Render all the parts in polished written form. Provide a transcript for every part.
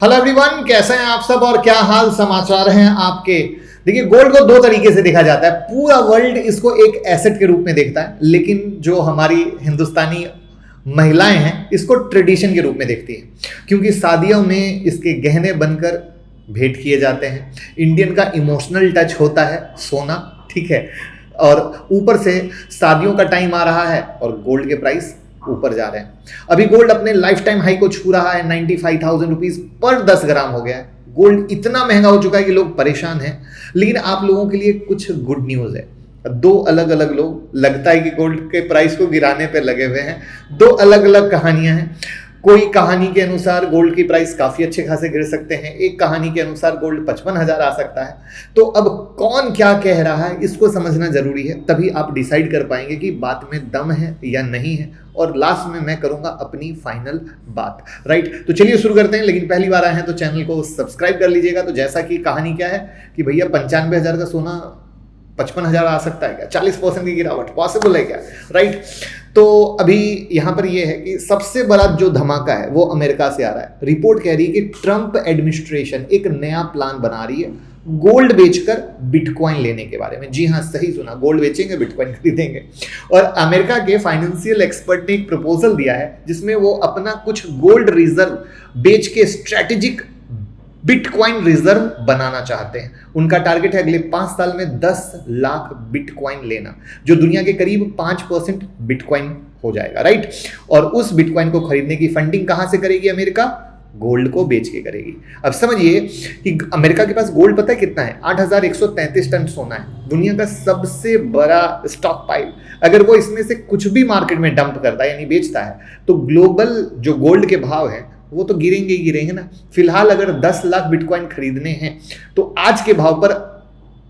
Hello everyone, कैसे हैं आप सब और क्या हाल समाचार हैं आपके। देखिए, गोल्ड को दो तरीके से देखा जाता है। पूरा वर्ल्ड इसको एक एसेट के रूप में देखता है, लेकिन जो हमारी हिंदुस्तानी महिलाएं हैं इसको ट्रेडिशन के रूप में देखती हैं, क्योंकि शादियों में इसके गहने बनकर भेंट किए जाते हैं। इंडियन का इमोशनल टच होता है सोना, ठीक है। और ऊपर से शादियों का टाइम आ रहा है और गोल्ड के प्राइस ऊपर जा रहे हैं। अभी गोल्ड अपने लाइफ टाइम हाई को छू रहा है, 95,000 रुपीज पर 10 ग्राम हो गया है। गोल्ड इतना महंगा हो चुका है कि लोग परेशान हैं। लेकिन आप लोगों के लिए कुछ गुड न्यूज है। दो अलग अलग लोग लगता है कि गोल्ड के प्राइस को गिराने पे लगे हुए हैं। दो अलग अलग कहानियां हैं। कोई कहानी के अनुसार गोल्ड की प्राइस काफी अच्छे खासे गिर सकते हैं, एक कहानी के अनुसार गोल्ड 55,000 आ सकता है। तो अब कौन क्या कह रहा है इसको समझना जरूरी है, तभी आप डिसाइड कर पाएंगे कि बात में दम है या नहीं है। और लास्ट में मैं करूंगा अपनी फाइनल बात, राइट। तो चलिए शुरू करते हैं। लेकिन पहली बार आए हैं तो चैनल को सब्सक्राइब कर लीजिएगा। तो जैसा कि कहानी क्या है कि भैया 95,000 का सोना 55,000 आ सकता है क्या? 40% की गिरावट पॉसिबल है क्या, राइट। तो अभी यहां पर यह है कि सबसे बड़ा जो धमाका है वो अमेरिका से आ रहा है। रिपोर्ट कह रही है कि ट्रंप एडमिनिस्ट्रेशन एक नया प्लान बना रही है गोल्ड बेचकर बिटकॉइन लेने के बारे में। जी हाँ, सही सुना, गोल्ड बेचेंगे, बिटकॉइन खरीदेंगे। और अमेरिका के फाइनेंशियल एक्सपर्ट ने एक प्रपोजल दिया है जिसमें वो अपना कुछ गोल्ड रिजर्व बेच के स्ट्रेटेजिक बिटकॉइन रिजर्व बनाना चाहते हैं। उनका टारगेट है अगले 5 साल में 10 लाख बिटकॉइन लेना, जो दुनिया के करीब 5% बिटकॉइन हो जाएगा, राइट। और उस बिटकॉइन को खरीदने की फंडिंग कहां से करेगी अमेरिका? गोल्ड को बेच के करेगी। अब समझिए कि अमेरिका के पास गोल्ड पता है कितना है? 8,133 टन सोना है, दुनिया का सबसे बड़ा स्टॉक पाइल। अगर वो इसमें से कुछ भी मार्केट में डंप करता है यानी बेचता है तो ग्लोबल जो गोल्ड के भाव है वो तो गिरेंगे ही गिरेंगे ना। फिलहाल अगर 10 लाख बिटकॉइन खरीदने हैं तो आज के भाव पर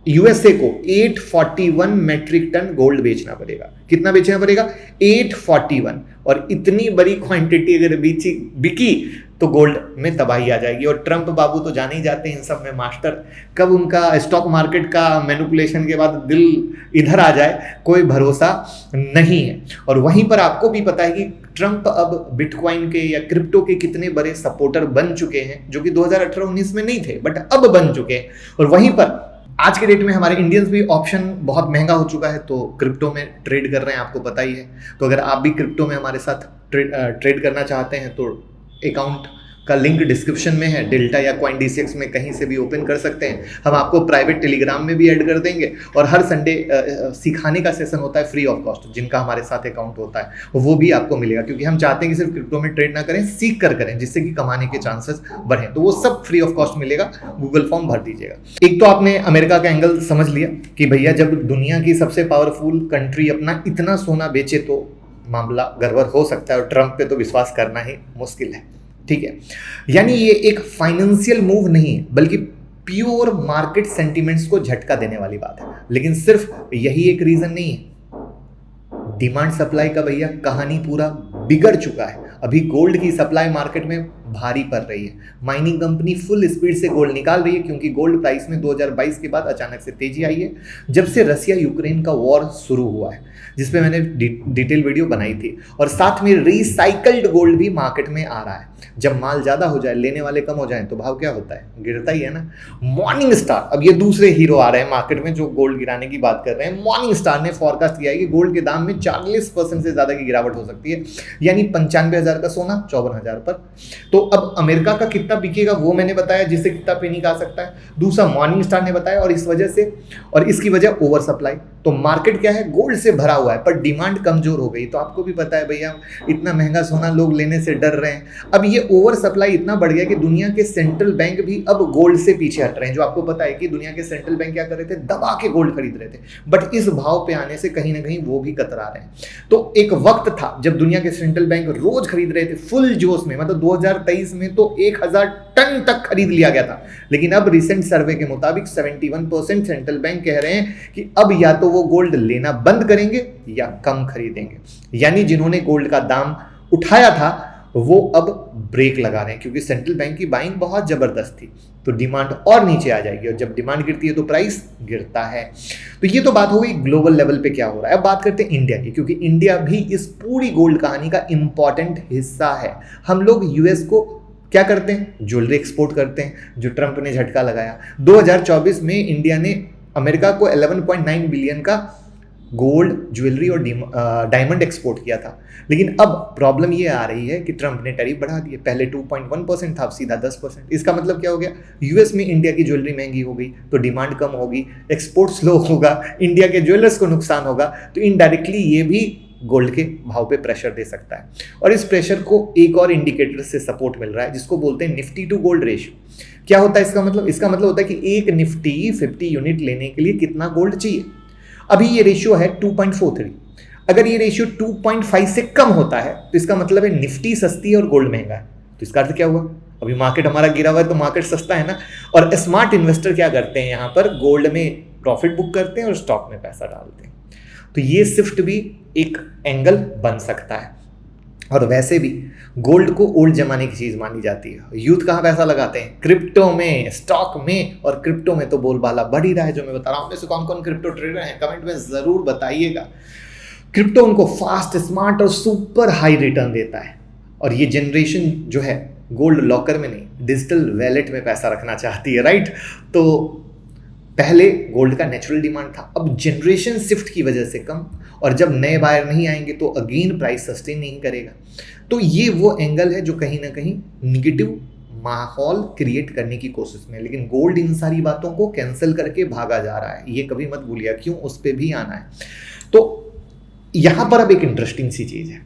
यूएसए को 841 मैट्रिक टन गोल्ड बेचना पड़ेगा। कितना बेचना पड़ेगा? 841। और इतनी बड़ी क्वांटिटी अगर बिकी तो गोल्ड में तबाही आ जाएगी। और ट्रंप बाबू तो जाने ही जाते हैं इन सब में मास्टर। कब उनका स्टॉक मार्केट का मैनिपुलेशन के बाद दिल इधर आ जाए कोई भरोसा नहीं है। और वहीं पर आपको भी पता है कि ट्रंप अब बिटकॉइन के या क्रिप्टो के कितने बड़े सपोर्टर बन चुके हैं, जो कि 2018-19 में नहीं थे बट अब बन चुके हैं। और वहीं पर आज के डेट में हमारे इंडियंस भी ऑप्शन बहुत महंगा हो चुका है तो क्रिप्टो में ट्रेड कर रहे हैं, आपको पता ही है। तो अगर आप भी क्रिप्टो में हमारे साथ ट्रेड करना चाहते हैं तो अकाउंट का लिंक डिस्क्रिप्शन में है। डेल्टा या CoinDCX में कहीं से भी ओपन कर सकते हैं। हम आपको प्राइवेट टेलीग्राम में भी ऐड कर देंगे। और हर संडे सिखाने का सेशन होता है फ्री ऑफ कॉस्ट, जिनका हमारे साथ अकाउंट होता है वो भी आपको मिलेगा, क्योंकि हम चाहते हैं कि सिर्फ क्रिप्टो में ट्रेड ना करें, सीख कर करें, जिससे कि कमाने के चांसेस बढ़ें। तो वो सब फ्री ऑफ कॉस्ट मिलेगा, गूगल फॉर्म भर दीजिएगा। एक तो आपने अमेरिका का एंगल समझ लिया कि भैया जब दुनिया की सबसे पावरफुल कंट्री अपना इतना सोना बेचे तो मामला गड़बड़ हो सकता है। और ट्रंप पे तो विश्वास करना ही मुश्किल है, ठीक है। यानी ये एक फाइनेंशियल मूव नहीं है बल्कि प्योर मार्केट सेंटिमेंट्स को झटका देने वाली बात है। लेकिन सिर्फ यही एक रीजन नहीं है। डिमांड सप्लाई का भैया कहानी पूरा बिगड़ चुका है। अभी गोल्ड की सप्लाई मार्केट में भारी पड़ रही है। माइनिंग कंपनी फुल स्पीड से गोल्ड निकाल रही है, क्योंकि गोल्ड प्राइस में 2022 के बाद अचानक से तेजी आई है, जब से रसिया यूक्रेन का वॉर शुरू हुआ है, जिसपे मैंने डिटेल वीडियो बनाई थी। और साथ में रिसाइकल्ड गोल्ड भी मार्केट में आ रहा है। जब माल ज्यादा हो जाए, लेने वाले कम हो जाए, तो भाव क्या होता है? गिरता ही है ना। मॉर्निंग स्टार, अब ये दूसरे हीरो आ रहे हैं मार्केट में जो गोल्ड गिराने की बात कर रहे हैं। मॉर्निंग स्टार ने फोरकास्ट किया है कि गोल्ड के दाम में 40% से ज्यादा की गिरावट हो सकती है, यानी 95,000 का सोना 54,000 पर। तो अब अमेरिका का कितना बिकेगा वो मैंने बताया, जिससे कितना पैनिक आ सकता है। दूसरा मॉर्निंग स्टार ने बताया, और इस वजह से और इसकी वजह ओवर सप्लाई। तो मार्केट क्या है? गोल्ड से भरा हुआ है पर डिमांड कमजोर हो गई। तो आपको भी पता है भैया, इतना महंगा सोना लोग लेने से डर रहे हैं। अब ये ओवर सप्लाई इतना बढ़ गया कि दुनिया के सेंट्रल बैंक भी अब गोल्ड से पीछे हट रहे हैं। जो आपको पता है कि दुनिया के सेंट्रल बैंक क्या कर रहे थे? दबा के गोल्ड खरीद रहे थे, बट इस भाव पे आने से कहीं ना कहीं वो भी कतरा रहे हैं। तो एक वक्त था जब दुनिया के सेंट्रल बैंक रोज खरीद रहे थे फुल जोश में, मतलब 2023 में तो 1,000 टन तक खरीद लिया गया था। लेकिन अब रिसेंट सर्वे के मुताबिक 71% सेंट्रल बैंक कह रहे हैं कि अब या तो वो गोल्ड लेना बंद करेंगे या कम खरीदेंगे। यानी जिन्होंने गोल्ड का दाम उठाया था वो अब ब्रेक लगा रहे हैं, क्योंकि सेंट्रल बैंक की बाइंग बहुत जबरदस्त थी। तो डिमांड और नीचे आ जाएगी, और जब डिमांड गिरती है तो प्राइस गिरता है। तो ये तो बात हो गई ग्लोबल लेवल पे क्या हो रहा है। अब बात करते हैं इंडिया की, क्योंकि इंडिया भी इस पूरी गोल्ड कहानी का इंपॉर्टेंट हिस्सा है। हम लोग यूएस को क्या करते हैं? ज्वेलरी एक्सपोर्ट करते हैं, जो ट्रंप ने झटका लगाया। 2024 में इंडिया ने अमेरिका को 11.9 बिलियन का गोल्ड, ज्वेलरी और डायमंड एक्सपोर्ट किया था। लेकिन अब प्रॉब्लम ये आ रही है कि ट्रंप ने टैरिफ बढ़ा दिए। पहले 2.1% था, अब सीधा 10%। इसका मतलब क्या हो गया? यूएस में इंडिया की ज्वेलरी महंगी हो गई तो डिमांड कम होगी, एक्सपोर्ट स्लो होगा, इंडिया के ज्वेलर्स को नुकसान होगा, तो इनडायरेक्टली ये भी गोल्ड के भाव पे प्रेशर दे सकता है। और इस प्रेशर को एक और इंडिकेटर से सपोर्ट मिल रहा है, जिसको बोलते हैं निफ्टी टू गोल्ड रेशियो। क्या होता है इसका मतलब? इसका मतलब होता है कि एक निफ्टी 50 यूनिट लेने के लिए कितना गोल्ड चाहिए। अभी ये रेशियो है 2.43। अगर ये रेशियो 2.5 से कम होता है तो इसका मतलब है निफ्टी सस्ती है और गोल्ड महंगा है। तो इसका अर्थ क्या हुआ? अभी मार्केट हमारा गिरा हुआ है तो मार्केट सस्ता है ना। और स्मार्ट इन्वेस्टर क्या करते हैं? यहाँ पर गोल्ड में प्रॉफिट बुक करते हैं और स्टॉक में पैसा डालते हैं। तो ये शिफ्ट भी एक एंगल बन सकता है। और वैसे भी गोल्ड को ओल्ड जमाने की चीज मानी जाती है। यूथ कहाँ पैसा लगाते हैं? क्रिप्टो में, स्टॉक में। और क्रिप्टो में तो बोलबाला बढ़ ही रहा है, जो मैं बता रहा हूं। से कौन कौन क्रिप्टो ट्रेडर हैं कमेंट में जरूर बताइएगा। क्रिप्टो उनको फास्ट, स्मार्ट और सुपर हाई रिटर्न देता है। और ये जनरेशन जो है गोल्ड लॉकर में नहीं, डिजिटल वैलेट में पैसा रखना चाहती है, राइट? तो पहले गोल्ड का नेचुरल डिमांड था, अब जनरेशन शिफ्ट की वजह से कम, और जब नए बायर नहीं आएंगे तो अगेन प्राइस सस्टेन नहीं करेगा। तो ये वो एंगल है जो कहीं ना कहीं निगेटिव माहौल क्रिएट करने की कोशिश में। लेकिन गोल्ड इन सारी बातों को कैंसिल करके भागा जा रहा है, ये कभी मत भूलिए, क्यों, उस पर भी आना है। तो यहाँ पर अब एक इंटरेस्टिंग सी चीज़ है।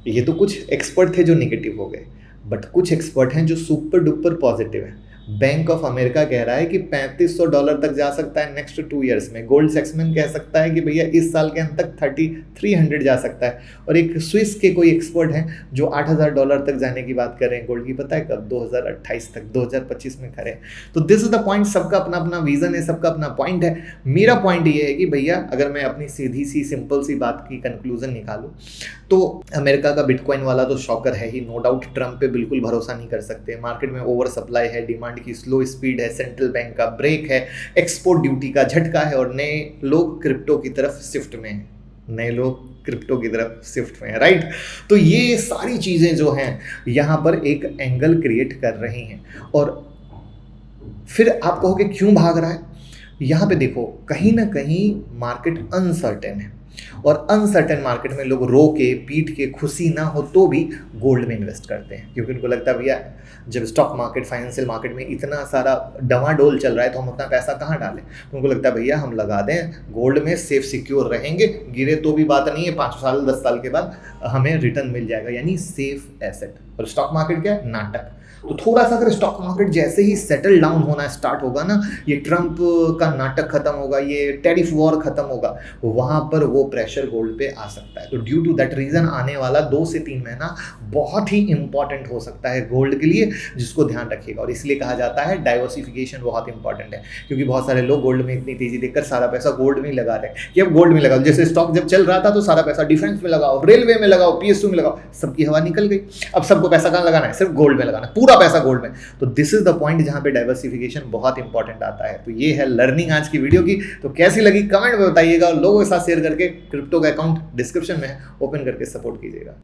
ये तो कुछ एक्सपर्ट थे जो निगेटिव हो गए, बट कुछ एक्सपर्ट हैं जो सुपर डुपर पॉजिटिव हैं। बैंक ऑफ अमेरिका कह रहा है कि $3500 तक जा सकता है नेक्स्ट 2 ईयर्स में। गोल्ड सेक्समैन कह सकता है कि भैया इस साल के अंत तक 3300 जा सकता है। और एक स्विस के कोई एक्सपर्ट हैं जो $8000 तक जाने की बात कर रहे हैं गोल्ड की। पता है कब? 2028 तक, 2025 में खड़े। तो दिस इज द पॉइंट। सबका अपना अपना विजन है, सबका अपना पॉइंट है। मेरा पॉइंट ये है कि भैया अगर मैं अपनी सीधी सी सिंपल सी बात की कंक्लूजन निकालूं तो अमेरिका का बिटकॉइन वाला तो शॉकर है ही, नो डाउट। ट्रंप पे बिल्कुल भरोसा नहीं कर सकते। मार्केट में ओवर सप्लाई है, डिमांड की स्लो स्पीड है, सेंट्रल बैंक का ब्रेक है, एक्सपोर्ट ड्यूटी का झटका है, और नए लोग क्रिप्टो की तरफ शिफ्ट में हैं। नए लोग क्रिप्टो की तरफ शिफ्ट में है, राइट? तो ये सारी चीजें जो हैं यहाँ पर एक एंगल क्रिएट कर रही हैं। और फिर आप कहोगे क्यों भाग रहा है? यहाँ पे देखो, कहीं ना कहीं मार्केट अनसर्टेन है, और अनसर्टेन मार्केट में लोग रो के पीट के, खुशी ना हो तो भी गोल्ड में इन्वेस्ट करते हैं, क्योंकि उनको लगता है भैया जब स्टॉक मार्केट, फाइनेंशियल मार्केट में इतना सारा डमाडोल चल रहा है तो हम उतना पैसा कहाँ डालें। तो उनको लगता है भैया हम लगा दें गोल्ड में, सेफ सिक्योर रहेंगे, गिरे तो भी बात नहीं है, 5 साल 10 साल के बाद हमें रिटर्न मिल जाएगा, यानी सेफ एसेट। और स्टॉक मार्केट क्या है? नाटक। तो थोड़ा सा अगर स्टॉक मार्केट जैसे ही सेटल डाउन होना स्टार्ट होगा ना, ये ट्रंप का नाटक खत्म होगा, ये टैरिफ वॉर खत्म होगा, वहां पर वो प्रेशर गोल्ड पे आ सकता है। तो ड्यू टू दैट रीजन आने वाला 2 से 3 महीना बहुत ही इंपॉर्टेंट हो सकता है गोल्ड के लिए, जिसको ध्यान रखिएगा। और इसलिए कहा जाता है डाइवर्सिफिकेशन बहुत इंपॉर्टेंट है, क्योंकि बहुत सारे लोग गोल्ड में इतनी तेजी देखकर सारा पैसा गोल्ड में ही लगा रहे हैं कि अब गोल्ड में लगाओ। जैसे स्टॉक जब चल रहा था तो सारा पैसा डिफेंस में लगाओ, रेलवे में लगाओ, पीएसयू में लगाओ, सबकी हवा निकल गई। अब सबको पैसा कहाँ लगाना है? सिर्फ गोल्ड में लगाना है, पूरा पैसा गोल्ड में। तो दिस इज द पॉइंट जहां पे डाइवर्सिफिकेशन बहुत इंपॉर्टेंट आता है। तो ये है लर्निंग आज की वीडियो की। तो कैसी लगी कमेंट में बताइएगा, और लोगों के साथ शेयर करके क्रिप्टो का अकाउंट डिस्क्रिप्शन में ओपन करके सपोर्ट कीजिएगा।